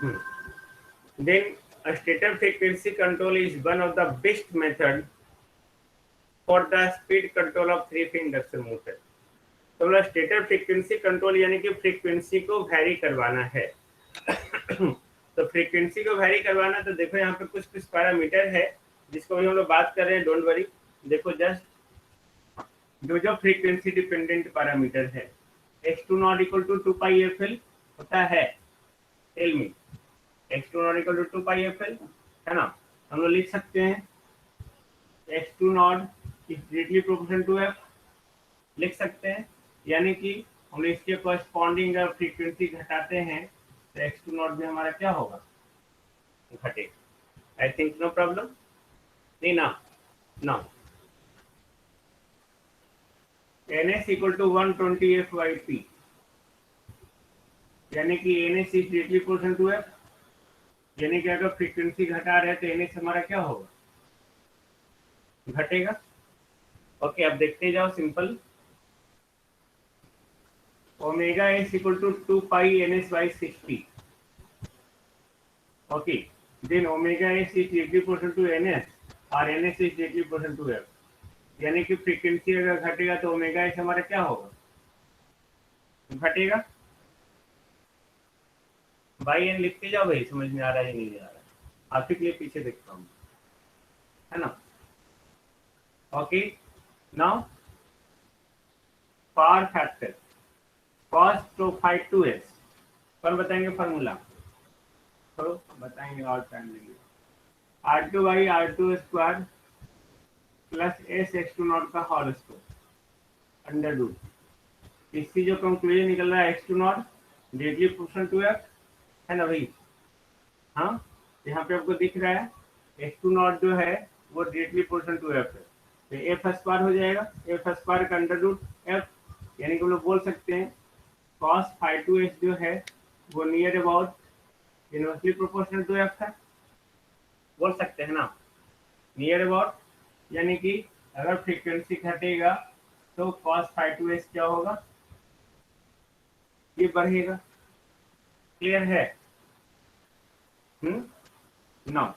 Then a stator frequency control is one of the best method for the speed control of three-phase induction motor. तो मतलब stator frequency control यानी कि frequency को vary करवाना है। तो फ्रीक्वेंसी को वैरी करवाना, तो देखो यहाँ पे कुछ कुछ पैरामीटर है जिसको भी हम लोग बात कर रहे हैं, डोंट वरी। देखो जस्ट जो फ्रीक्वेंसी डिपेंडेंट पैरामीटर है, x2 not equal to 2 pi fl होता है, tell me x2 not equal to 2 pi fl है ना। हम लोग लिख सकते हैं x2 not is directly proportional to f, लिख सकते हैं। यानी कि हम इसके कॉरस्पॉन्डिंग फ्रीक्वेंसी घटाते हैं तो x2 नॉट भी हमारा क्या होगा, घटेगा। आई थिंक नो प्रॉब्लम, नहीं ना। No ns equal to 120 f by p, यानी कि ns is directly proportional to f, यानी कि अगर फ्रीक्वेंसी घटा रहे तो ns हमारा क्या होगा, घटेगा। ओके, अब देखते जाओ simple. Omega S equal to 2 pi ns by 60। Okay, then omega S is directly proportional to ns और ns is directly proportional to f, यानी कि फ्रीक्वेंसी अगर घटेगा तो ओमेगा एस हमारा क्या होगा, घटेगा। बाई एन लिखते जाओ भाई, समझ में आ रहा है नहीं आ रहा है, आपके लिए पीछे देखता हूँ, है ना। Okay, now power factor cos to phi 2s, कौन बताएंगे फार्मूला, तो बताएंगे और टाइम लेंगे। R2 by R2 square plus S x2 not का होल स्क्वायर अंडर रूट। इसकी जो कंक्लूजन निकल रहा है x2 not directly proportional to f, है ना भाई। हाँ, यहाँ पे आपको दिख रहा है x2 नॉट जो है वो डायरेक्टली प्रोपोर्शनल टू f है, तो f स्क्वायर हो जाएगा, f स्क्वायर का अंडर रूट f, यानी कि हम लोग बोल सकते हैं cos phi 2s जो है वो near about inversely proportional to f है, बोल सकते हैं ना, नियर अबाउट। यानी कि अगर फ्रीक्वेंसी घटेगा तो cos phi 2s क्या होगा, ये बढ़ेगा। क्लियर है? नाउ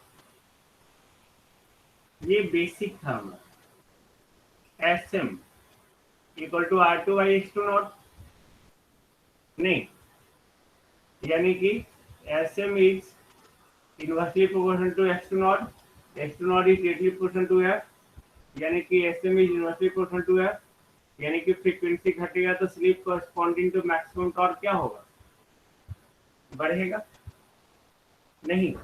ये बेसिक था हमारा। Sm equal to R2 by x2 not, नहीं, यानी कि Sm is inversely proportional to x2 not, x2 not is directly proportional to f, यानी कि Sm is inversely proportional to f, यानी कि फ्रीक्वेंसी घटेगा तो slip corresponding to maximum torque क्या होगा, बढ़ेगा। नहीं,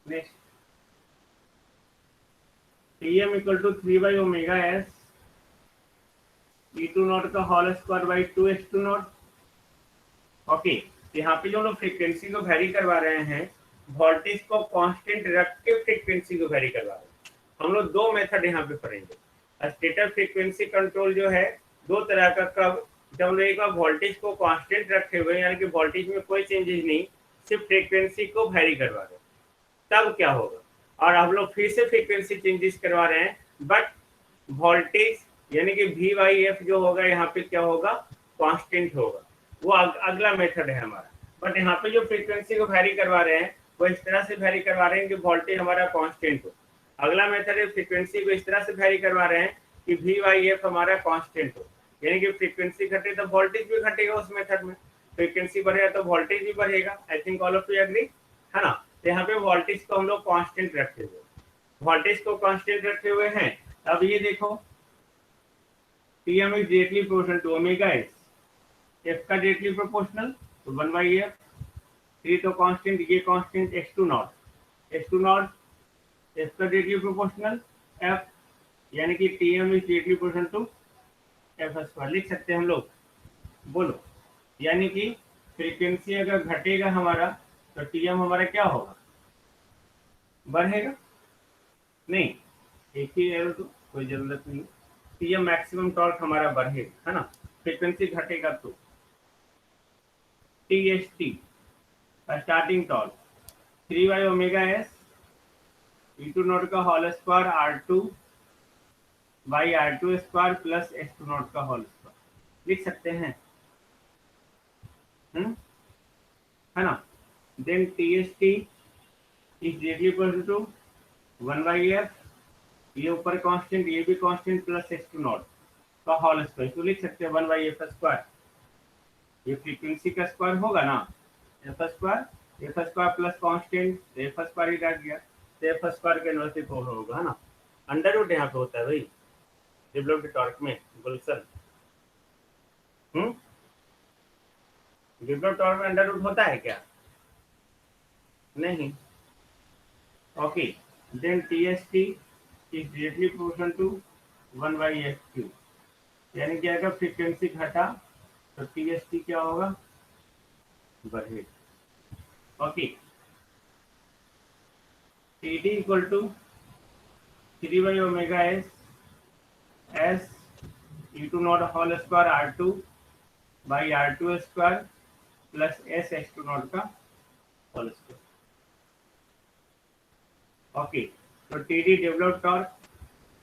next Tm equal to 3 by omega S E2 not का whole square by 2x2 not. Okay, यहाँ पे जो लोग फ्रीक्वेंसी को वैरी करवा रहे हैं, वोल्टेज को कांस्टेंट रख के फ्रीक्वेंसी को वैरी करवा रहे हैं। हम लोग दो मेथड यहाँ पे पढ़ेंगे। स्टेटर फ्रीक्वेंसी कंट्रोल जो है दो तरह का, कब, जब एक बार वोल्टेज को कांस्टेंट रखे हुए, यानी कि वोल्टेज में कोई चेंजेस नहीं, सिर्फ फ्रीक्वेंसी को वैरी करवा रहे हैं, तब क्या होगा। और हम लोग फिर से फ्रीक्वेंसी चेंजेस करवा रहे हैं, बट वोल्टेज यानी कि V बाई एफ जो होगा यहाँ पे क्या होगा, कांस्टेंट होगा। वो अगला मेथड है हमारा। बट यहाँ पे जो फ्रीक्वेंसी को वैरी करवा रहे हैं वो इस तरह से वैरी करवा रहे हैं कि वोल्टेज हमारा कांस्टेंट हो। अगला मेथड है फ्रीक्वेंसी को इस तरह से वैरी करवा रहे हैं कि V बाई एफ हमारा कांस्टेंट हो, यानी कि फ्रीक्वेंसी घटे तो वोल्टेज भी घटेगा उस मेथड में, फ्रीक्वेंसी बढ़ेगा तो वोल्टेज भी बढ़ेगा। I think all of you agree, है ना। तो यहाँ पे वोल्टेज को हम लोग कांस्टेंट रखे हुए, वोल्टेज को कांस्टेंट रखे हुए हैं। अब ये देखो Tm is directly proportional to omega s, f का directly proportional तो 1 by f, 3 तो कांस्टेंट, ये constant x2 not, x2 not f का directly proportional f, यानी कि Tm is directly proportional to f square, लिख सकते हैं हम लोग, बोलो। यानी कि फ्रीक्वेंसी अगर घटेगा हमारा तो Tm हमारा क्या होगा, बढ़ेगा। नहीं, एक ही एरो तो कोई जरूरत नहीं, Tm मैक्सिमम टॉर्क हमारा बढ़ेगा, है ना। फ्रीक्वेंसी घटेगा तो TST starting torque 3 by omega S E2 not का whole square R2 by R2 square plus S2 not का होल स्क्वायर, लिख सकते हैं, है ना। Then TST is directly equal to 1/f, ये ऊपर कांस्टेंट, ये भी कांस्टेंट, प्लस x0 का होल स्क्वायर, तो लिख सकते हैं 1/f स्क्वायर, ये फ्रीक्वेंसी का स्क्वायर होगा ना, F square plus constant, F square ही रह गया, तो एफ स्क्वायर के इनवर्स फोर होगा, है ना। अंडर रूट यहाँ पे होता है भाई डेवलप्ड टॉर्क में, गुलशन डेवलप्ड टॉर्क में अंडर रूट होता है क्या? नहीं। Okay, then TST is directly proportional to 1/f3, यानी क्या अगर फ्रीक्वेंसी घटा तो TST क्या होगा, बढ़ेगा। Okay, TD equal to 3/ωs s e2 whole square R2/R2 square plus s x2 का होल स्क्वायर। ओके, तो TD developed torque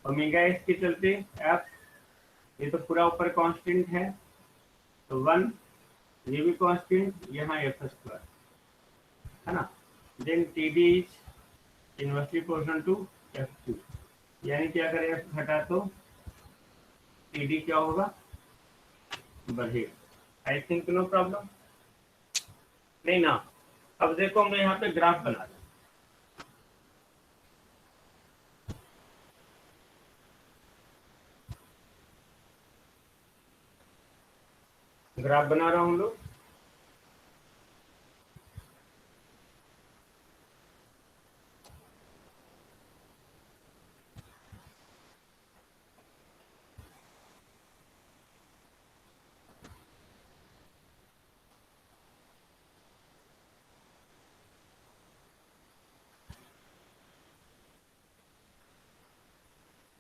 omega S के चलते f, ये तो पूरा ऊपर कांस्टेंट है तो 1, ये भी कांस्टेंट, यहाँ एफ स्क्वायर, है ना। Then TD is inversely proportional to f2, यानी क्या करें f घटा तो TD क्या होगा, बढ़ेगा। आई थिंक नो प्रॉब्लम, नहीं ना। अब देखो मैं यहाँ पे ग्राफ बना रहा हूँ, ग्राफ बना रहा हूँ लोग।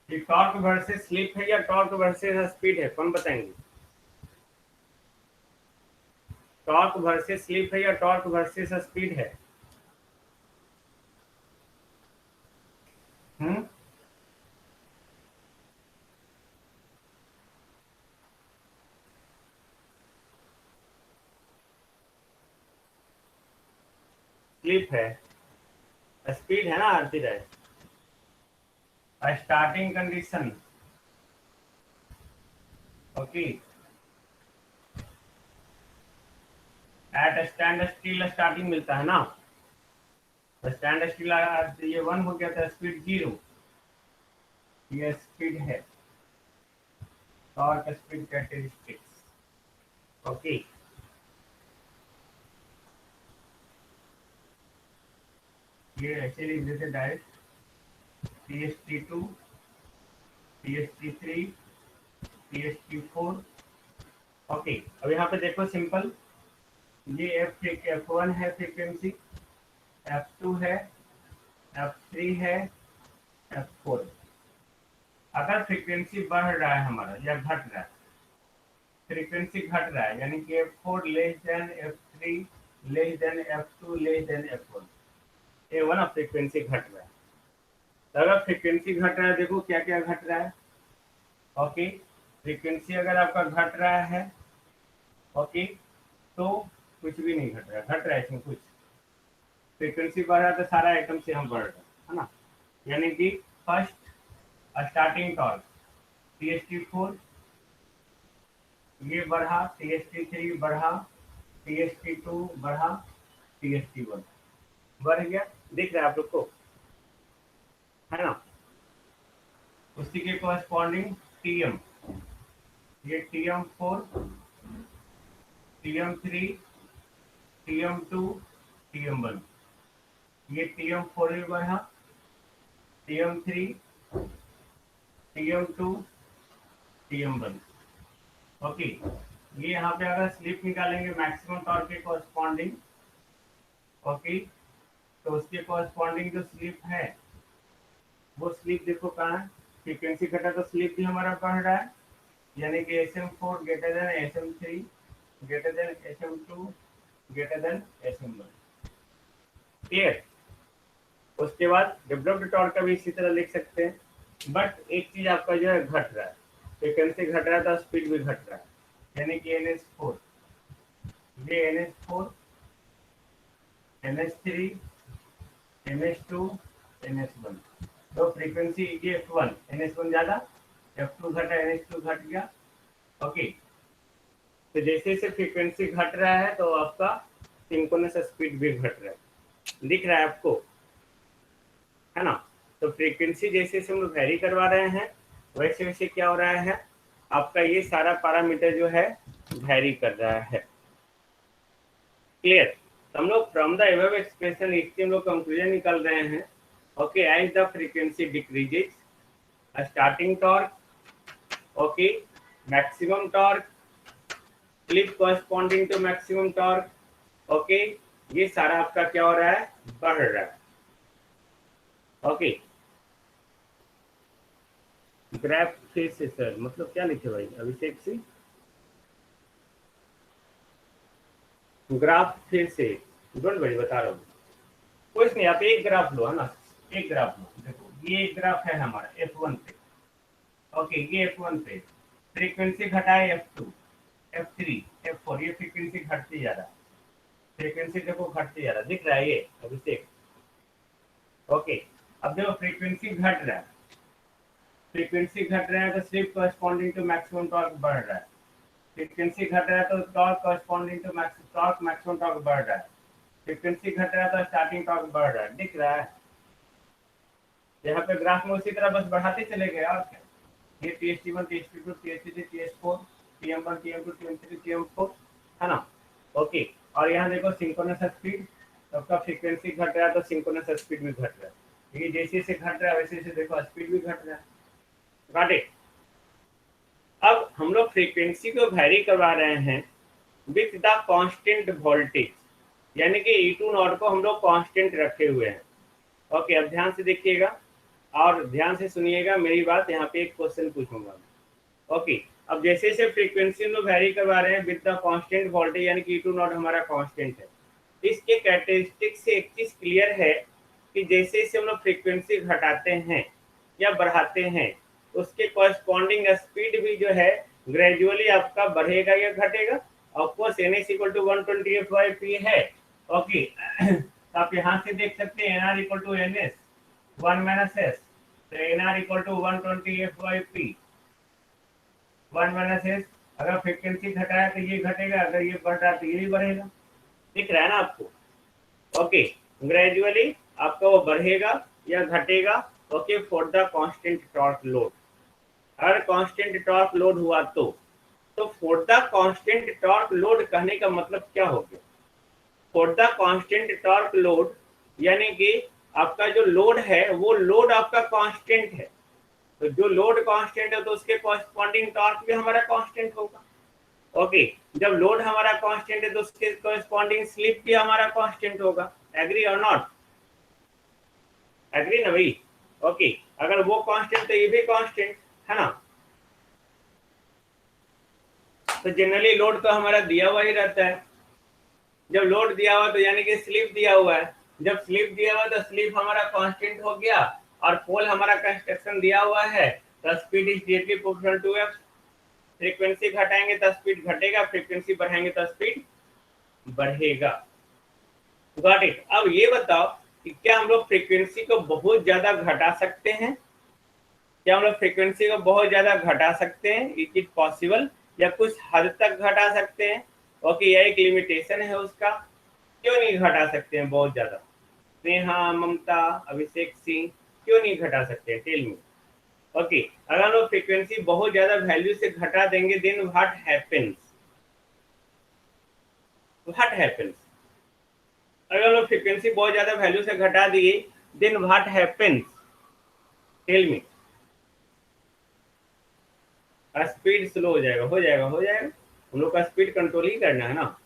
ये टॉर्क वर्सेस स्लिप है या टॉर्क वर्सेस स्पीड है, कौन बताएंगे? टॉर्क वर्सेस स्लिप है या टॉर्क वर्सेस स्पीड है? स्लिप है, स्पीड है ना आरती रहे। Starting condition, okay, at stand still starting मिलता है ना, स्टैंड स्टिल ये 1 हो गया था, स्पीड 0, ये स्पीड है, टॉर्क स्पीड कैरेक्टरिस्टिक्स। ओके, ये ऐसे लिख देते direct, TST2, TST3, TST4। Okay, अब यहाँ पे देखो सिंपल, ये F1 है फ्रीक्वेंसी, F2 है, F3 है, F4। अगर फ्रीक्वेंसी बढ़ रहा है हमारा या घट रहा है, फ्रीक्वेंसी घट रहा है यानी कि F4 less than F3 less than F2 less than F1, A1 अब फ्रीक्वेंसी घट रहा है। तो अगर फ्रीक्वेंसी घट रहा है, देखो क्या क्या घट रहा है। ओके, फ्रीक्वेंसी अगर आपका घट रहा है, ओके, तो कुछ भी नहीं घट रहा है इसमें कुछ। फ्रीक्वेंसी बढ़ रहा है तो सारा आइटम से हम बढ़ रहा है ना, यानी कि फर्स्ट स्टार्टिंग टॉर्क TST4 ये बढ़ा, TST3 बढ़ा, TST2 बढ़ा, TST1 बढ़ गया, दिख रहा है आप लोग को, है ना। उसी के कॉरेस्पॉन्डिंग TM, ये TM4, TM3, TM2, TM1, ये TM4 भी बढ़ा, TM3, TM2, TM1। ओके, ये यहाँ पे अगर स्लिप निकालेंगे मैक्सिमम टॉर्क के कॉरेस्पॉन्डिंग, ओके, तो उसके कॉरेस्पॉन्डिंग जो स्लिप है वो स्लिप देखो कहाँ है, फ्रीक्वेंसी घटा तो स्लिप भी हमारा बढ़ रहा है, यानी कि SM4 greater than SM3 greater than SM2 greater than SM1। Clear? उसके बाद डेवलप्ड टॉर्क का भी इसी तरह लिख सकते हैं, बट एक चीज आपका जो है घट रहा है, फ्रीक्वेंसी घट रहा है तो स्पीड भी घट रहा है, यानी कि NS4, ये NS4 NH3 NH2 NH1, तो फ्रीक्वेंसी ये F1 NH1 ज्यादा, F2 घटा, NH2 घट गया। ओके, तो जैसे जैसे फ्रीक्वेंसी घट रहा है तो आपका सिंक्रोनस स्पीड भी घट रहा है, दिख रहा है आपको, है ना। तो फ्रीक्वेंसी जैसे जैसे हम लोग वेरी करवा रहे हैं वैसे वैसे क्या हो रहा है, आपका ये सारा पैरामीटर जो है वेरी कर रहा है। क्लियर। तो हम लोग फ्रॉम द एबव एक्सप्रेशन इससे हम लोग कंक्लूजन निकाल रहे हैं। Okay, as the frequency decreases starting torque, okay, maximum torque, slip corresponding to maximum torque, okay, ये सारा आपका क्या हो रहा है, बढ़ रहा है। ओके, ग्राफ फिर से सर मतलब क्या लिखे भाई अभिषेक सिंह, ग्राफ फिर से, डोंट वरी बता रहा हूँ, कुछ नहीं, आप एक ग्राफ लो, है ना, एक ग्राफ लो। देखो ये एक ग्राफ है हमारा F1 पे, ओके, ये F1 पे फ्रीक्वेंसी घटाए F2 F3 F4, ये फ्रीक्वेंसी घटती जा रहा है, फ्रीक्वेंसी देखो घटती जा रहा है, दिख रहा है ये अभिषेक। ओके, अब देखो फ्रीक्वेंसी घट रहा है, फ्रीक्वेंसी घट रहा है तो slip corresponding to maximum torque बढ़ रहा है, फ्रीक्वेंसी घट रहा है तो torque corresponding to maximum torque बढ़ रहा है, फ्रीक्वेंसी घट रहा है तो स्टार्टिंग टॉर्क बढ़ रहा है, दिख रहा है यहाँ पे ग्राफ में उसी तरह बस बढ़ाते चले गए। और क्या, ये TS1 TS2 TS3 TS4 TM1 TM2 TM3 TM4, है ना। ओके, और यहाँ देखो सिंक्रोनस स्पीड, सबका फ्रीक्वेंसी घट रहा है तो सिंक्रोनस स्पीड भी घट रहा है, ये जैसे जैसे घट रहा है वैसे वैसे देखो स्पीड भी घट रहा है। Got it. अब हम लोग फ्रीक्वेंसी को वैरी करवा रहे हैं विथ द कांस्टेंट वोल्टेज, यानी कि E2 नॉट को हम लोग कांस्टेंट रखे हुए हैं। ओके, अब ध्यान से देखिएगा और ध्यान से सुनिएगा मेरी बात, यहाँ पे एक क्वेश्चन पूछूंगा। ओके, अब जैसे जैसे फ्रीक्वेंसी हम लोग वैरी करवा रहे हैं विद द कांस्टेंट वोल्टेज, यानी कि E2 नॉट हमारा कांस्टेंट है, इसके कैरेक्टरिस्टिक से एक चीज क्लियर है कि जैसे जैसे हम लोग फ्रीक्वेंसी घटाते हैं या बढ़ाते हैं उसके कॉरस्पॉन्डिंग स्पीड भी जो है ग्रेजुअली आपका बढ़ेगा या घटेगा। Of course n is equal to 120 f/p है। ओके, तो आप यहाँ से देख सकते हैं nr equal to ns 1 minus s, तो nr equal to 120 f/p 1 minus s। अगर फ्रीक्वेंसी घटाया तो ये घटेगा, अगर ये बढ़ रहा तो ये भी बढ़ेगा, दिख रहा है ना आपको। ओके, ग्रेजुअली आपका वो बढ़ेगा या घटेगा। Okay, for the constant torque load, अगर कांस्टेंट टॉर्क लोड हुआ तो for the constant torque load कहने का मतलब क्या हो गया, for the constant torque load यानी कि आपका जो लोड है वो लोड आपका कांस्टेंट है, तो जो लोड कांस्टेंट है तो उसके कॉरस्पॉन्डिंग टॉर्क भी हमारा कांस्टेंट होगा। ओके, जब लोड हमारा कांस्टेंट है तो उसके कॉरस्पॉन्डिंग स्लिप भी हमारा कांस्टेंट होगा। एग्री और नॉट, एग्री ना भाई। ओके, अगर वो कांस्टेंट तो ये भी कांस्टेंट है ना। तो जनरली लोड तो हमारा दिया हुआ ही रहता है, जब लोड दिया हुआ तो यानी कि स्लिप दिया हुआ है, जब स्लिप दिया हुआ तो स्लिप हमारा कांस्टेंट हो गया, और पोल हमारा कंस्ट्रक्शन दिया हुआ है, तो speed is directly proportional to F. Frequency घटाएंगे तो स्पीड घटेगा, फ्रीक्वेंसी बढ़ाएंगे तो स्पीड बढ़ेगा। Got it. अब ये बताओ कि क्या हम लोग फ्रीक्वेंसी को बहुत ज्यादा घटा सकते हैं, क्या हम लोग फ्रीक्वेंसी को बहुत ज्यादा घटा सकते हैं, इज इट पॉसिबल, या कुछ हद तक घटा सकते हैं। ओके, यह एक लिमिटेशन है उसका, क्यों नहीं घटा सकते हैं बहुत ज्यादा, नेहा, ममता, अभिषेक सिंह, क्यों नहीं घटा सकते हैं, टेल मी। ओके, अगर हम लोग फ्रीक्वेंसी बहुत ज्यादा वैल्यू से घटा देंगे then what happens, what happens, अगर हम लोग फ्रीक्वेंसी बहुत ज्यादा वैल्यू से घटा दिए then what happens, tell me. Speed slow हो जाएगा, हो जाएगा, हो जाएगा, हम लोग का स्पीड कंट्रोल ही करना है ना।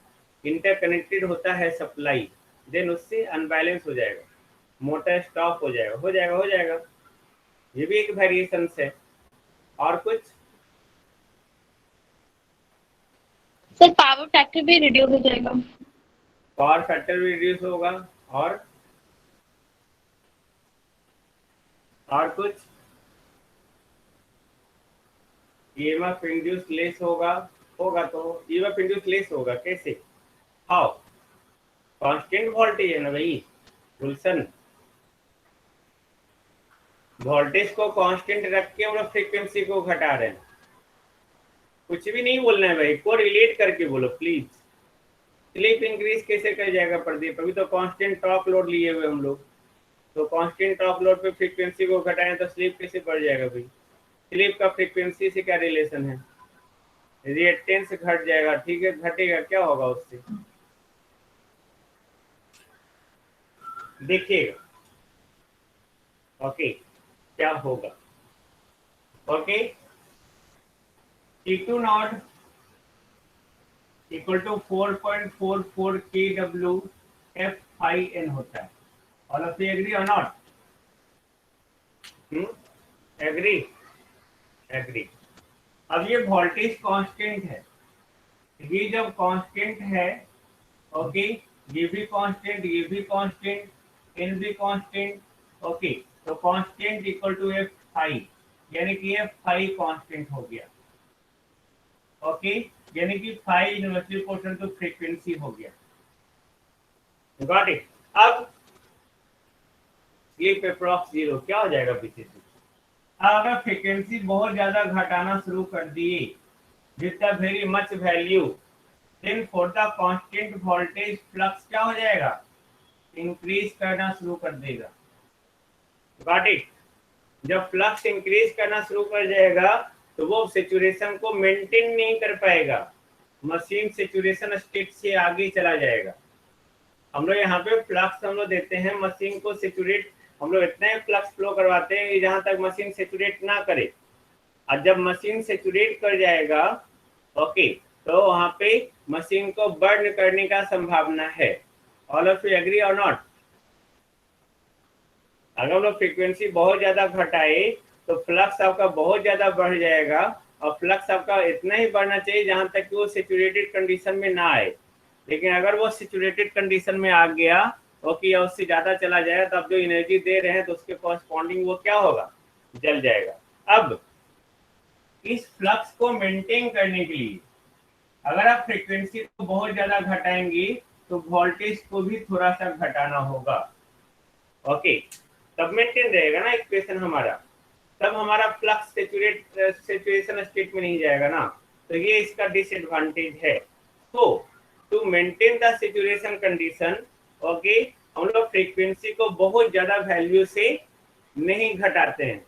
इंटरकनेक्टेड होता है सप्लाई, देन उससे अनबैलेंस हो जाएगा, मोटर स्टॉप हो जाएगा, हो जाएगा, हो जाएगा, ये भी एक वेरिएशन है। और कुछ सर पावर फैक्टर भी रिड्यूस हो जाएगा, पावर फैक्टर भी रिड्यूस होगा, और कुछ ईएमएफ इंड्यूस लेस होगा, होगा तो ईएमएफ इंड्यूस लेस होगा कैसे, हाउ, कांस्टेंट वोल्टेज है ना भाई गुलशन, वोल्टेज को कांस्टेंट रख के हम लोग फ्रीक्वेंसी को घटा रहे हैं। कुछ भी नहीं बोलना है भाई, को रिलेट करके बोलो प्लीज। स्लीप इंक्रीज कैसे कर जाएगा प्रदीप, अभी तो कांस्टेंट टॉप लोड लिए हुए हम लोग, तो कांस्टेंट टॉप लोड पे फ्रीक्वेंसी को घटाएं तो स्लीप कैसे बढ़ जाएगा भाई। स्लीप का फ्रीक्वेंसी से क्या रिलेशन है, रिएक्टेंस घट जाएगा, ठीक है घटेगा, क्या होगा उससे देखिएगा। ओके क्या होगा, okay T2 not equal to 4.44 kW F(n) होता है। ऑल ऑफ यू एग्री और नॉट? Agree, agree. अब ये वोल्टेज कांस्टेंट है, ये जब कांस्टेंट है, ओके, ये भी कांस्टेंट, ये भी कांस्टेंट, एन भी कांस्टेंट, ओके, तो constant equal to F phi, यानी कि एफ फाई कांस्टेंट हो गया, ओके, यानी कि phi inversely proportional to frequency हो गया। Got it. अब स्लीप अप्रॉक्स 0 क्या हो जाएगा पीछे से, अगर फ्रीक्वेंसी बहुत ज्यादा घटाना शुरू कर दिए with a very much value, then for the constant voltage flux क्या हो जाएगा, इंक्रीज करना शुरू कर देगा। Got it. जब फ्लक्स इंक्रीज करना शुरू कर जाएगा तो वो सैचुरेशन को मेंटेन नहीं कर पाएगा, मशीन सैचुरेशन स्टेट से आगे चला जाएगा। हम लोग यहाँ पे फ्लक्स हम लोग देते हैं मशीन को सैचुरेट, हम लोग इतने फ्लक्स फ्लो करवाते हैं जहां तक मशीन सैचुरेट ना करे, और जब मशीन सैचुरेट कर जाएगा, ओके, तो वहां पे मशीन को बर्न करने का संभावना है। ऑल ऑफ यू एग्री और नॉट? अगर हम लोग फ्रीक्वेंसी बहुत ज्यादा घटाए तो फ्लक्स आपका बहुत ज्यादा बढ़ जाएगा, और फ्लक्स आपका इतना ही बढ़ना चाहिए जहां तक कि वो सैचुरेटेड कंडीशन में ना आए। लेकिन अगर वो सैचुरेटेड कंडीशन में आ गया, ओके, या उससे ज्यादा चला जाए, तो आप जो एनर्जी दे रहे हैं तो उसके कॉरस्पॉन्डिंग वो क्या होगा, जल जाएगा। अब इस फ्लक्स को मेंटेन करने के लिए अगर आप फ्रीक्वेंसी को बहुत ज्यादा घटाएंगे तो वोल्टेज को भी थोड़ा सा घटाना होगा, ओके, तब मेंटेन रहेगा ना इक्वेशन हमारा, तब हमारा फ्लक्स सैचुरेशन स्टेट में नहीं जाएगा ना, तो ये इसका डिसएडवांटेज है। तो to maintain the saturation condition, okay, हम लोग फ्रीक्वेंसी को बहुत ज्यादा वैल्यू से नहीं घटाते हैं,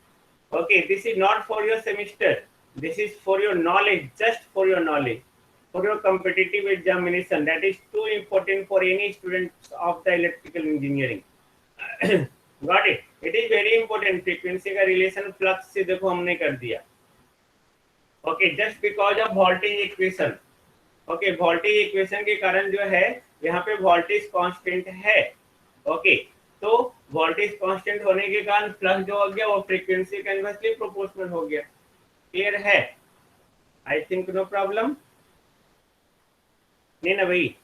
okay, this is not for your semester, this is for your knowledge, just for your knowledge, for your competitive examination, that is too important for any student of the electrical engineering. Got it? It is very important. frequency का relation flux से देखो हमने कर दिया, okay, just because of voltage equation, okay, voltage equation के कारण जो है यहाँ पे voltage constant है, okay, तो voltage constant होने के कारण flux जो हो गया वो frequency के inversely proportional हो गया। क्लियर है? आई थिंक नो प्रॉब्लम नहीं ना भाई।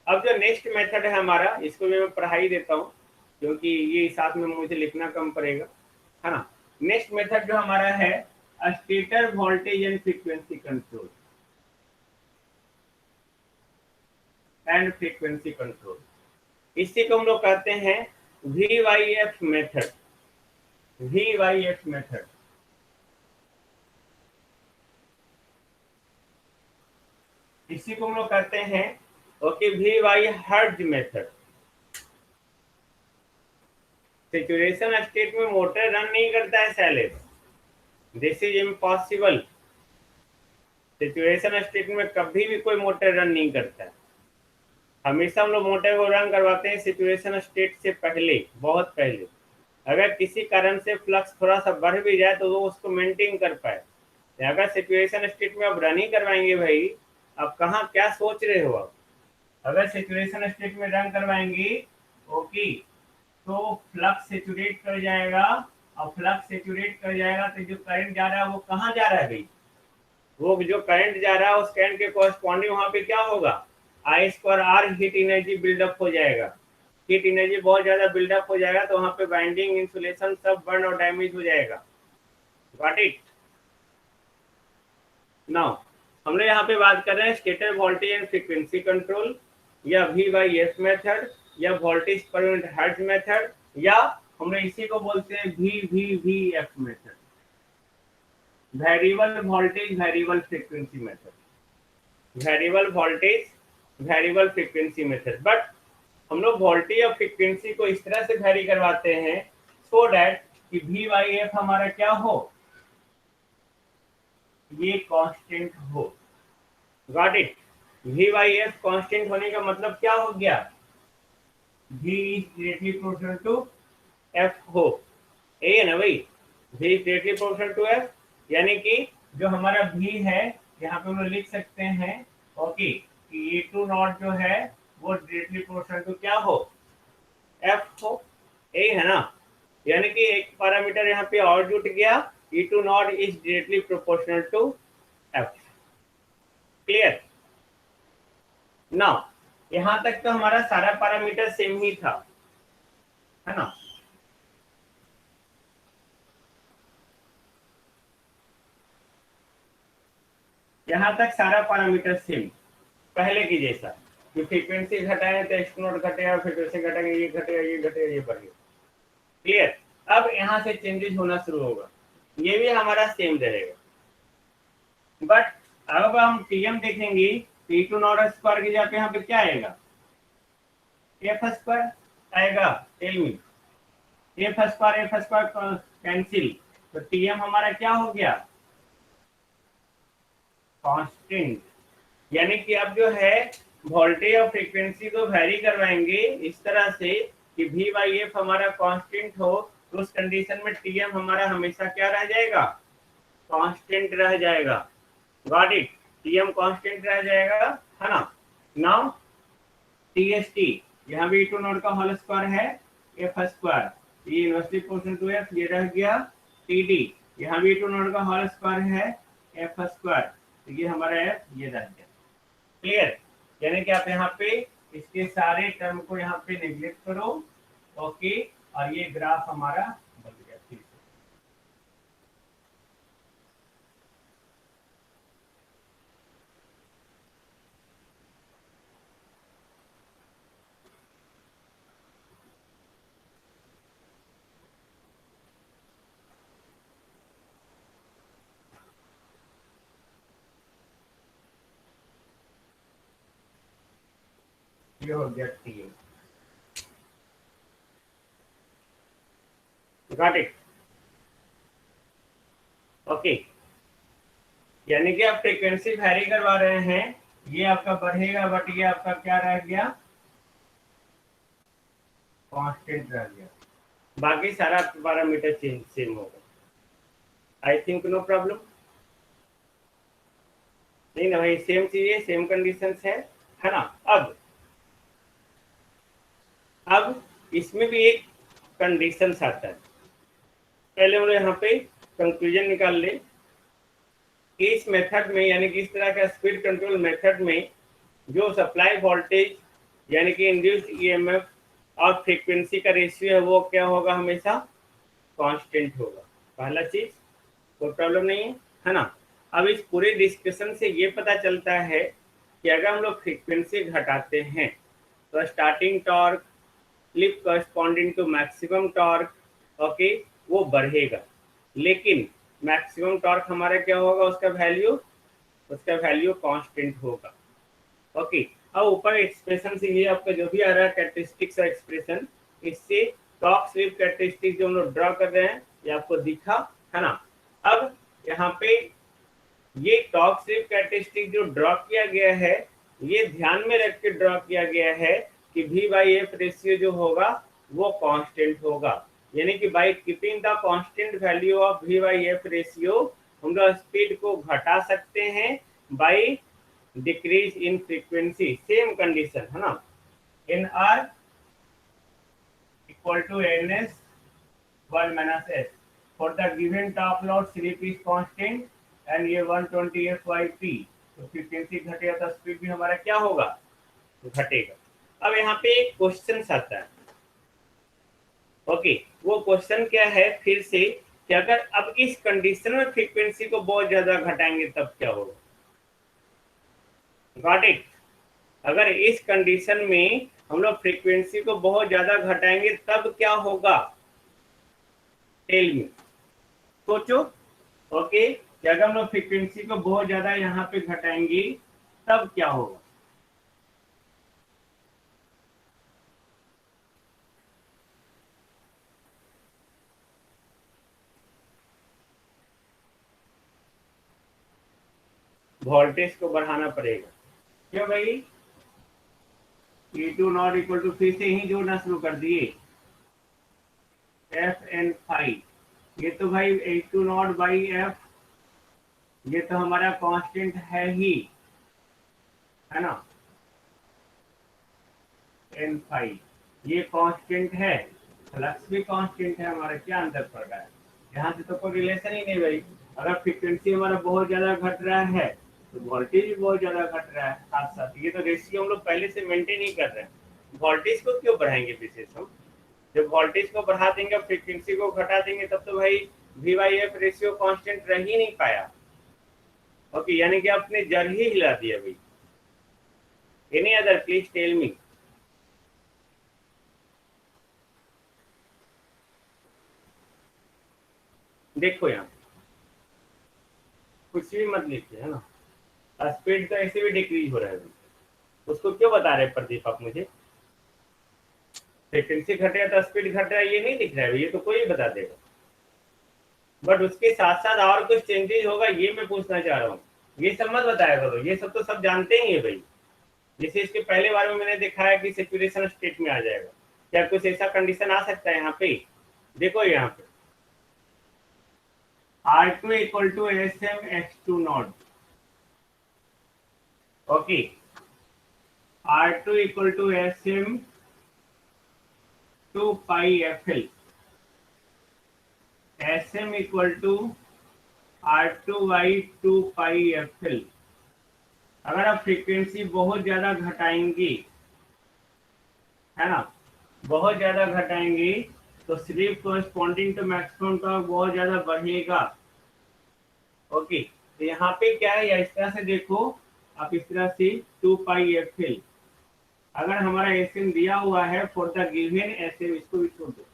अब जो नेक्स्ट मेथड है हमारा, इसको भी मैं पढ़ा ही देता हूँ क्योंकि ये साथ में मुझे लिखना कम पड़ेगा, है ना। नेक्स्ट मेथड जो हमारा है stator voltage and frequency control, and frequency control, इसी को हम लोग कहते हैं VYF मेथड, VYF मेथड। इसी को हम लोग कहते हैं okay VY hertz method. Saturation state में मोटर रन नहीं करता है सैलेस, this is impossible. Saturation state में कभी भी कोई मोटर रन नहीं करता है, हमेशा हम लोग मोटर को रन करवाते हैं सैचुरेशन स्टेट से पहले, बहुत पहले। अगर किसी कारण से फ्लक्स थोड़ा सा बढ़ भी जाए तो वो उसको मेंटेन कर पाए। अगर सैचुरेशन स्टेट में आप रन ही करवाएंगे भाई, आप कहाँ क्या सोच रहे हो आप, अगर सैचुरेशन स्टेट में रन करवाएंगे, ओके, तो फ्लक्स सैचुरेट कर जाएगा, और फ्लक्स सैचुरेट कर जाएगा तो जो करंट जा रहा है वो कहाँ जा रहा है भाई, वो जो करंट जा रहा है उस करंट के कॉरस्पॉन्डिंग वहां पे क्या होगा, I2R हीट एनर्जी बिल्डअप हो जाएगा। हीट एनर्जी बहुत ज्यादा बिल्डअप हो जाएगा तो वहां पे बाइंडिंग इंसुलेशन सब बर्न और डैमेज हो जाएगा। Got it? नाउ हम लोग यहाँ पे बात कर रहे हैं stator voltage and frequency control, या VF मेथड या voltage per unit hertz method या हम लोग इसी को बोलते हैं VVVF method, variable voltage variable frequency method, variable voltage variable frequency method. But हम लोग वोल्टेज और फ्रीक्वेंसी को इस तरह से वेरी करवाते हैं सो दैट कि VF हमारा क्या हो, ये कांस्टेंट हो। Got it? VF कांस्टेंट होने का मतलब क्या हो गया, V is directly proportional to F हो, ये है ना भाई, V is directly proportional to F, यानी कि जो हमारा V है यहाँ पे हम लोग लिख सकते हैं ओके कि E2 जो है वो डायरेक्टली प्रोपोर्शनल टू क्या हो, F हो, यही है ना। यानी कि एक पैरामीटर यहाँ पे और जुट गया, E2 is directly proportional to F। Clear? Now यहां तक तो हमारा सारा पैरामीटर सेम ही था, है ना। यहां तक सारा पैरामीटर सेम पहले की जैसा, कि फ्रीक्वेंसी घटाएं तो एक्सपोनेंट घटेगा, फ्रीक्वेंसी घटाएंगे ये घटेगा ये घटेगा ये बढ़ेगा। क्लियर? अब यहां से चेंजेस होना शुरू होगा, ये भी हमारा सेम रहेगा, बट अब हम टीएम देखेंगे E2 स्क्वायर की जगह पे यहाँ पे क्या आएगा, एफ स्क्वायर आएगा। Tell me, F square cancel, तो टीएम हमारा क्या हो गया, कांस्टेंट। यानी कि अब जो है वोल्टेज और फ्रीक्वेंसी को वेरी करवाएंगे इस तरह से कि VF हमारा कांस्टेंट हो, तो उस कंडीशन में टीएम हमारा हमेशा क्या रह जाएगा, कांस्टेंट रह जाएगा। Got it? टीएम कांस्टेंट रह जाएगा, है ना। नाउ TST, यहाँ भी E2 का होल स्क्वायर है F स्क्वायर, ये इनवर्सली प्रोपोर्शनल टू F, ये रह गया TD, यहाँ भी E2 का होल स्क्वायर है F स्क्वायर, ये हमारा F ये रह गया। क्लियर? यानी कि आप यहाँ पे इसके सारे टर्म को यहाँ पे नेग्लेक्ट करो, ओके, और ये ग्राफ हमारा बन गया। ठीक है, ये हो गया TM। Got it? ओके, यानी कि आप फ्रीक्वेंसी वेरी करवा रहे हैं, ये आपका बढ़ेगा बट ये आपका क्या रह गया, कांस्टेंट रह गया, बाकी सारा पैरामीटर चेंज सेम होगा। आई थिंक नो प्रॉब्लम, नहीं ना भाई, सेम चीजें सेम कंडीशंस है ना। अब इसमें भी एक कंडीशन आता है, पहले हम लोग यहाँ पे कंक्लूजन निकाल ले। इस मेथड में यानी कि इस तरह का स्पीड कंट्रोल मेथड में जो सप्लाई वोल्टेज यानी कि इंड्यूस्ड ईएमएफ और फ्रीक्वेंसी का रेशियो है वो क्या होगा, हमेशा कांस्टेंट होगा। पहला चीज, कोई प्रॉब्लम नहीं है ना। अब इस पूरे डिस्कशन से ये पता चलता है कि अगर हम लोग फ्रीक्वेंसी घटाते हैं तो starting torque slip corresponding to maximum torque, okay, वो बढ़ेगा, लेकिन मैक्सिमम टॉर्क हमारा क्या होगा, उसका वैल्यू कांस्टेंट होगा। ओके, अब ऊपर एक्सप्रेशन से ये आपका जो भी आ रहा है कैरेक्टरिस्टिक्स और एक्सप्रेशन, इससे टॉर्क स्लिप कैरेक्टरिस्टिक्स जो हम लोग ड्रॉ कर रहे हैं ये आपको दिखा, है ना। अब यहाँ पे ये टॉर्क स्लिप कैरेक्टरिस्टिक जो ड्रॉ किया गया है ये ध्यान में रख के ड्रॉ किया गया है कि V/F रेशियो जो होगा वो कांस्टेंट होगा, यानी कि by keeping the constant value of V/F ratio हम लोग स्पीड को घटा सकते हैं by decrease in frequency. Same condition है ना, NR equal to NS 1 - S for the given top load slip is constant and ये 120 F/P, तो फ्रीक्वेंसी घटेगा तो स्पीड भी हमारा क्या होगा, घटेगा। अब यहाँ पे एक क्वेश्चन आता है, ओके, वो क्वेश्चन क्या है फिर से कि अगर अब इस कंडीशन में फ्रीक्वेंसी को बहुत ज्यादा घटाएंगे तब क्या होगा। Got it? अगर इस कंडीशन में हम लोग फ्रीक्वेंसी को बहुत ज्यादा घटाएंगे तब क्या होगा, टेल मी, सोचो। ओके, अगर हम लोग फ्रीक्वेंसी को बहुत ज्यादा यहाँ पे घटाएंगे तब क्या होगा। वोल्टेज को बढ़ाना पड़ेगा, क्यों भाई, E2 नॉट इक्वल टू, फिर से ही जोड़ना शुरू कर दिए, एफ एन फाइव, ये तो भाई E2 नॉट बाई एफ, ये तो हमारा कांस्टेंट है ही, है ना, एन फाइव, ये कांस्टेंट है, फ्लक्स भी कांस्टेंट है हमारा, क्या अंतर पड़ रहा है, यहाँ से तो कोई रिलेशन ही नहीं भाई। अगर फ्रीक्वेंसी हमारा बहुत ज्यादा घट रहा है तो वोल्टेज भी बहुत ज्यादा घट रहा है साथ साथ, ये तो रेशियो हम लोग पहले से मेंटेन ही कर रहे हैं। वोल्टेज को क्यों बढ़ाएंगे विशेष हम, जब वोल्टेज को बढ़ा देंगे फ्रीक्वेंसी को घटा देंगे तब तो भाई V by F ratio constant रह ही नहीं पाया। ओके, यानी कि आपने जड़ ही हिला दिया भाई। Any other please tell me. देखो यहाँ कुछ भी मत लिखिए, है ना, स्पीड तो ऐसे भी डिक्रीज हो रहा है, उसको क्यों बता रहे प्रदीप आप मुझे, फ्रीक्वेंसी घटेगा तो स्पीड घट रहा है ये नहीं दिख रहा है, ये तो कोई बता देगा, बट उसके साथ साथ और कुछ चेंजेस होगा ये मैं पूछना चाह रहा हूँ, ये सब मत बताया करो, ये सब तो सब जानते ही है भाई। जैसे इसके पहले बार में मैंने दिखाया कि सेचुरेशन स्टेट में आ जाएगा, क्या कुछ ऐसा कंडीशन आ सकता है यहाँ पे, देखो यहाँ पे R2 equal to S M X two not, okay, R2 equal to S M 2 pi F L, S M equal to R2 by 2 pi F L. अगर आप फ्रीक्वेंसी बहुत ज्यादा घटाएंगे, है ना, बहुत ज्यादा घटाएंगे तो सिर्फ कोरस्पॉन्डिंग टू मैक्सिमम टॉर्क बहुत ज्यादा बढ़ेगा। ओके, तो यहाँ पे क्या है, या इस तरह से देखो आप, इस तरह से 2 पाई एफ एल, अगर हमारा एस एम दिया हुआ है for the given S M, इसको भी छोड़ दो,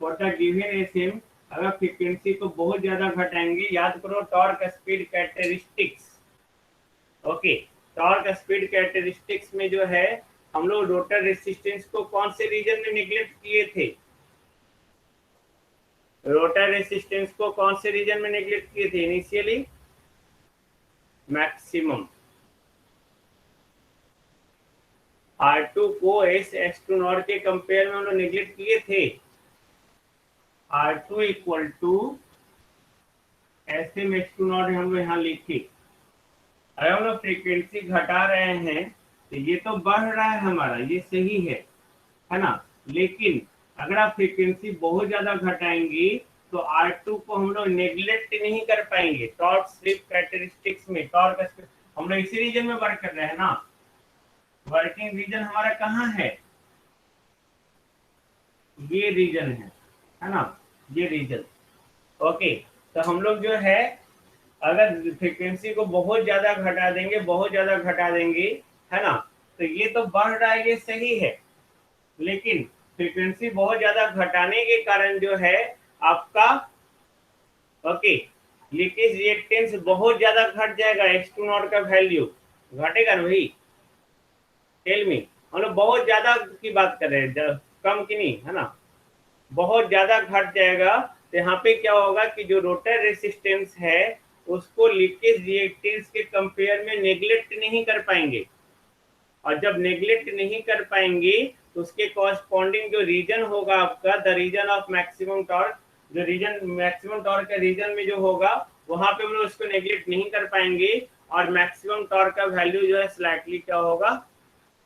for the given S M अगर फ्रीक्वेंसी को बहुत ज्यादा घटाएंगे, याद करो torque speed characteristics, okay, torque speed characteristics में जो है हम लोग रोटर रेसिस्टेंस को कौन से रीजन में निगलेक्ट किए थे, रोटर रेसिस्टेंस को कौन से रीजन में निगलेक्ट किए थे इनिशियली, मैक्सिमम। R2 को S2 नॉट के कंपेयर में हम लोग निगलेक्ट किए थे, R2 equal to SM X2 not हम लोग यहाँ लिखे। अगर हम लोग फ्रीक्वेंसी घटा रहे हैं तो ये तो बढ़ रहा है हमारा, ये सही है ना, लेकिन अगर आप फ्रीक्वेंसी बहुत ज्यादा घटाएंगे तो R2 को हम लोग नेग्लेक्ट नहीं कर पाएंगे, टॉर्क स्लिप कैरेक्टरिस्टिक्स में टॉर्क हम लोग इसी रीजन में वर्क कर रहे हैं ना, वर्किंग रीजन हमारा कहाँ है, ये रीजन है ना, ये रीजन। ओके, तो हम लोग जो है अगर फ्रीक्वेंसी को बहुत ज्यादा घटा देंगे, बहुत ज्यादा घटा देंगे, है ना, तो ये तो बढ़ रहा है, ये सही है, लेकिन फ्रीक्वेंसी बहुत ज्यादा घटाने के कारण जो है आपका, ओके, लीकेज रिएक्टेंस बहुत ज्यादा घट जाएगा, X2 नॉट का वैल्यू घटेगा ना भाई, टेल मी, हम लोग बहुत ज्यादा की बात कर रहे हैं, कम की नहीं, है ना, बहुत ज्यादा घट जाएगा, तो यहाँ पे क्या होगा कि जो रोटर रेसिस्टेंस है उसको लीकेज रिएक्टेंस के कंपेयर में नेग्लेक्ट नहीं कर पाएंगे, और जब नेग्लेक्ट नहीं कर पाएंगे तो उसके कॉरस्पॉन्डिंग जो रीजन होगा आपका, the region of maximum torque, जो रीजन मैक्सिमम टॉर्क के रीजन में जो होगा वहां पे हम लोग उसको नेग्लेक्ट नहीं कर पाएंगे, और मैक्सिमम टॉर्क का वैल्यू जो है स्लाइटली क्या होगा,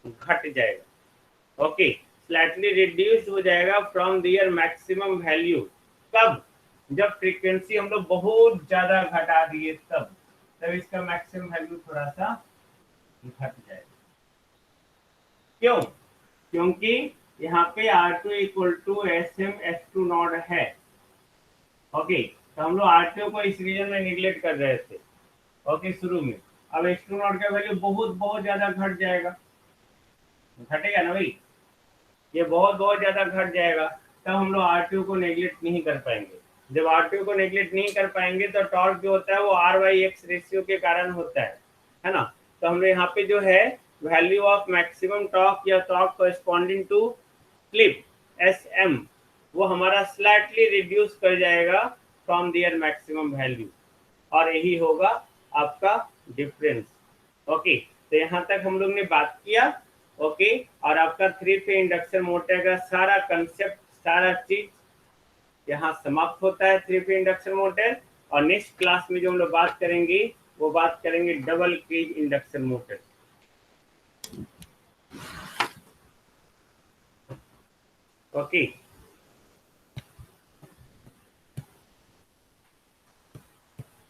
घट जाएगा, ओके, स्लाइटली रिड्यूस हो जाएगा फ्रॉम दियर मैक्सिमम वैल्यू। कब, जब फ्रीक्वेंसी हम लोग बहुत ज्यादा घटा दिए तब इसका मैक्सिमम वैल्यू थोड़ा सा घट जाएगा। क्यों, क्योंकि यहाँ पे R2 equal to SM X2 not है, ओके, तो हम लोग R2 को इस रीजन में निगलेक्ट कर रहे थे, ओके, शुरू में, अब X2 नॉट का वैल्यू बहुत बहुत ज्यादा घट जाएगा, घटेगा ना भाई, ये बहुत बहुत ज्यादा घट जाएगा, तब हम लोग आरटीयू को नेग्लेक्ट नहीं कर पाएंगे। जब आरटीयू को नेग्लेक्ट नहीं कर पाएंगे तो टॉर्क जो होता है वो R/X रेशियो के कारण होता है ना। तो हम लोग यहाँ पे जो है वैल्यू ऑफ मैक्सिमम टॉर्क या torque corresponding to slip SM, वो हमारा स्लाइटली रिड्यूस कर जाएगा फ्रॉम दियर मैक्सिमम वैल्यू, और यही होगा आपका डिफरेंस। ओके, तो यहाँ तक हम लोग ने बात किया। ओके, और आपका 3 फेज इंडक्शन मोटर का सारा कंसेप्ट, सारा चीज यहाँ समाप्त होता है 3 फेज इंडक्शन मोटर। और नेक्स्ट क्लास में जो हम लोग बात करेंगे वो बात करेंगे double cage induction motor. Okay.